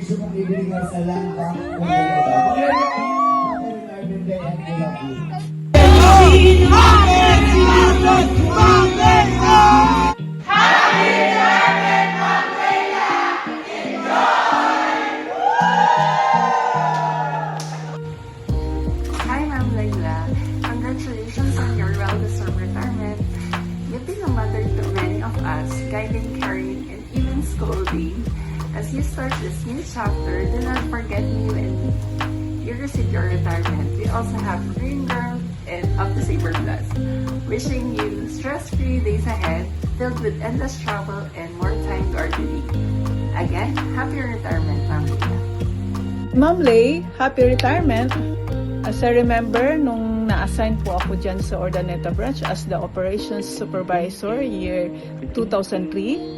gusto mong ibigay sa land bank kung Happy Retirement Day and I love you. Hi, Ma'am Layla. Congratulations on your well-deserved retirement. You've been a mother to many of us, guiding, caring, and even scolding. As you start this new chapter, do not forget me when you receive your retirement. We also have Green Girl and Up to Saber Plus. Wishing you stress-free days ahead, filled with endless travel and more time gardening. Again, happy retirement, Ma'am Layla. Ma'am Lay, happy retirement. As I remember, nung na-assign po ako dyan sa Ordaneta branch as the operations supervisor year 2003,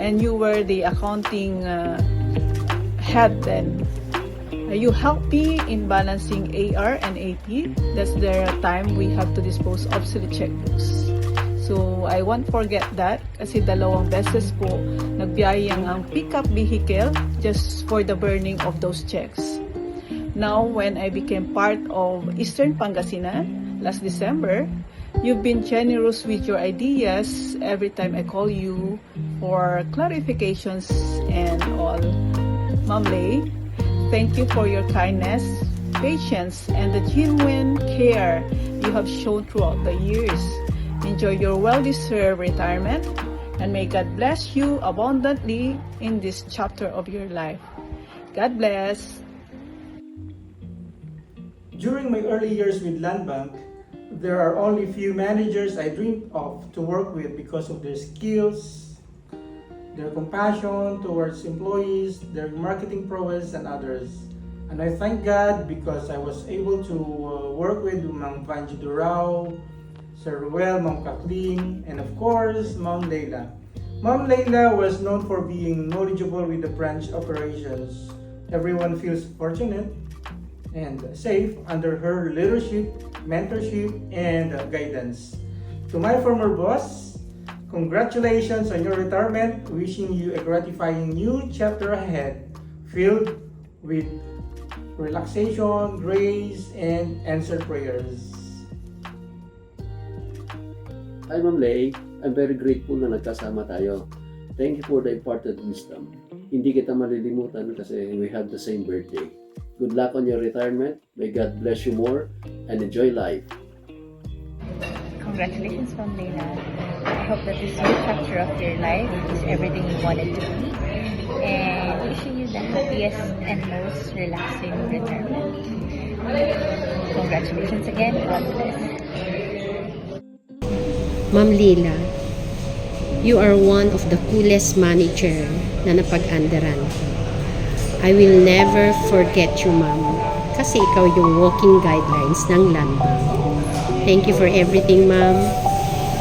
and you were the accounting head then. You helped me in balancing AR and AP. That's the time we have to dispose obsolete checkbooks. So I won't forget that kasi dalawang beses po nagbiyayang ang pickup vehicle just for the burning of those checks. Now, when I became part of Eastern Pangasinan last December, you've been generous with your ideas every time I call you for clarifications and all. Ma'am Lay, thank you for your kindness, patience, and the genuine care you have shown throughout the years. Enjoy your well-deserved retirement, and may God bless you abundantly in this chapter of your life. God bless. During my early years with Land Bank, there are only few managers I dreamed of to work with because of their skills, their compassion towards employees, their marketing prowess, and others. And I thank God because I was able to work with Ma'am Vanji Durao, Sir Ruel, Ma'am Kathleen, and of course, Ma'am Layla. Ma'am Layla was known for being knowledgeable with the branch operations. Everyone feels fortunate and safe under her leadership, mentorship, and guidance. To my former boss, congratulations on your retirement. Wishing you a gratifying new chapter ahead, filled with relaxation, grace, and answered prayers. Hi Ma'am Lay, I'm very grateful na nagkasama tayo. Thank you for the imparted wisdom. Hindi kita malilimutan kasi we have the same birthday. Good luck on your retirement. May God bless you more and enjoy life. Congratulations, Ma'am Layla. I hope that this new chapter of your life is everything you wanted to be. And wishing you the happiest and most relaxing retirement. Congratulations again. God bless. Ma'am Layla, you are one of the coolest manager na napag-andaran ko. I will never forget you, ma'am, kasi ikaw yung walking guidelines ng Land Bank. Thank you for everything, ma'am.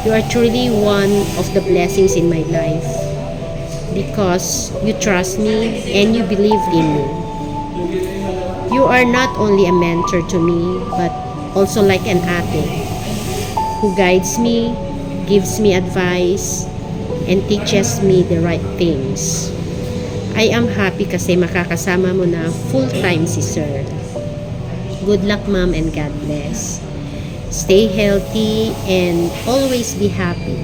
You are truly one of the blessings in my life because you trust me and you believe in me. You are not only a mentor to me, but also like an ate who guides me, gives me advice, and teaches me the right things. I am happy kasi makakasama mo na full-time si Sir. Good luck, Ma'am, and God bless. Stay healthy and always be happy.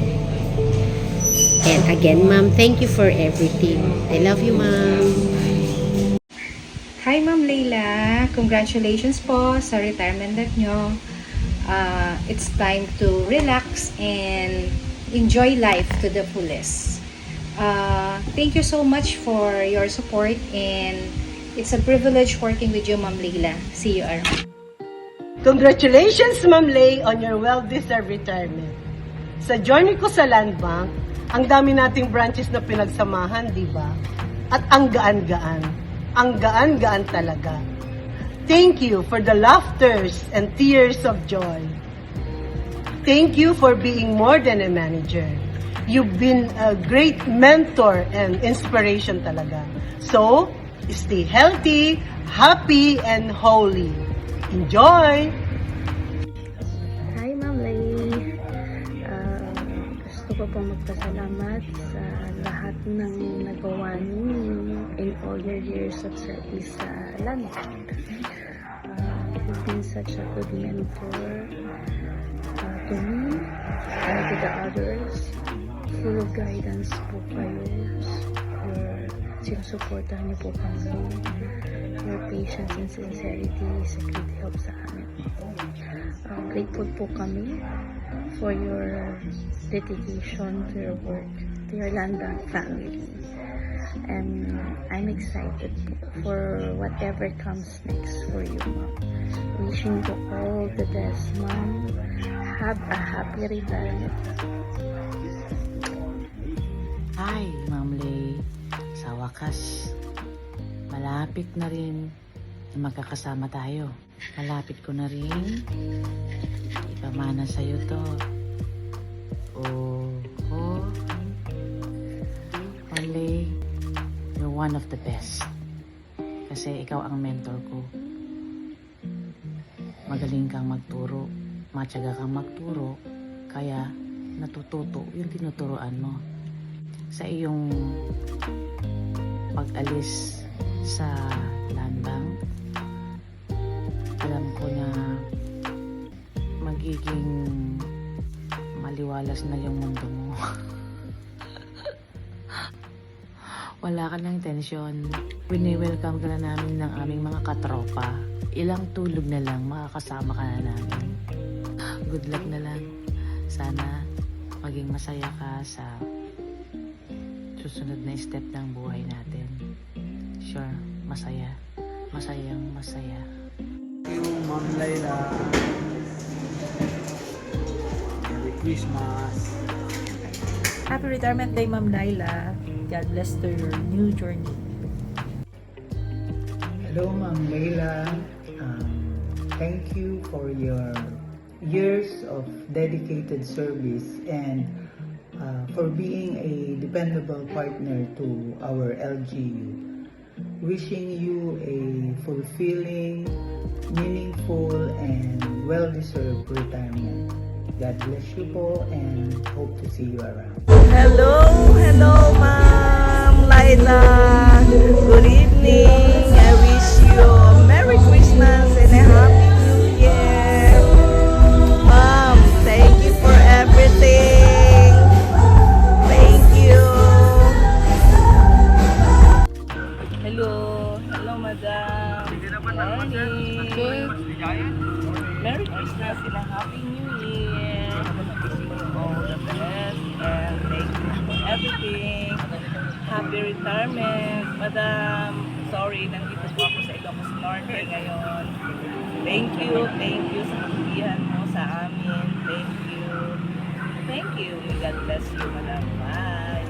And again, Ma'am, thank you for everything. I love you, Ma'am. Hi, Ma'am Layla. Congratulations po sa retirement life nyo. It's time to relax and enjoy life to the fullest. Thank you so much for your support, and it's a privilege working with you, Ma'am Layla. See you around. Congratulations, Ma'am Lay, on your well-deserved retirement. Sa journey ko sa Land Bank, ang dami nating branches na pinagsamahan, di ba? At ang gaan-gaan. Ang gaan-gaan talaga. Thank you for the laughters and tears of joy. Thank you for being more than a manager. You've been a great mentor and inspiration talaga. So, stay healthy, happy, and holy. Enjoy! Hi, Ma'am Lay. Gusto ko pong magpasalamat sa lahat ng nagawa ninyo in all your years of service sa Land Bank. You've been such a good mentor to me and to the others. Full of guidance po kayo. Sinusuportahan niyo po kami. Your patience and sincerity is a great help sa amin. Grateful po kami for your dedication to your work, to your Land Bank family. And I'm excited for whatever comes next for you, Mom. Wishing you all the best, Mom. Have a happy retirement. Hi, Ma'am Lay. Sa wakas, malapit na rin na magkakasama tayo. Malapit ko na rin ipamana sa'yo to. Oh. Ma'am Lay, you're one of the best. Kasi ikaw ang mentor ko. Magaling kang magturo, matyaga kang magturo, kaya natututo yung tinuturoan mo. Sa iyong pag-alis sa Land Bank, alam ko na magiging maliwalas na yung mundo mo. Wala ka ng tensyon. Wini-welcome ka na namin ng aming mga katropa. Ilang tulog na lang, makakasama ka na namin. Good luck na lang. Sana maging masaya ka sa susunod na step ng buhay natin. Sure, masaya. Masayang masaya. Thank you, Ma'am Layla. Merry Christmas. Happy Retirement Day, Ma'am Laila. God bless to your new journey. Hello, Ma'am Layla. Thank you for your years of dedicated service and for being a dependable partner to our LGU. Wishing you a fulfilling, meaningful, and well-deserved retirement. God bless you po and hope to see you around. Hello, Ma'am Laila. Good evening. I wish you a Merry Christmas and a Happy New Year. Ma'am, thank you for everything. Thank you. Hello, Madam. Morning. Merry Christmas and a Happy New Year. All the best and thank you for everything. Happy retirement, Madam. Sorry, nandito po ako sa Ilocos Norte ngayon. Thank you sa kapihan mo sa amin. Thank you. God bless you, Madam. Bye.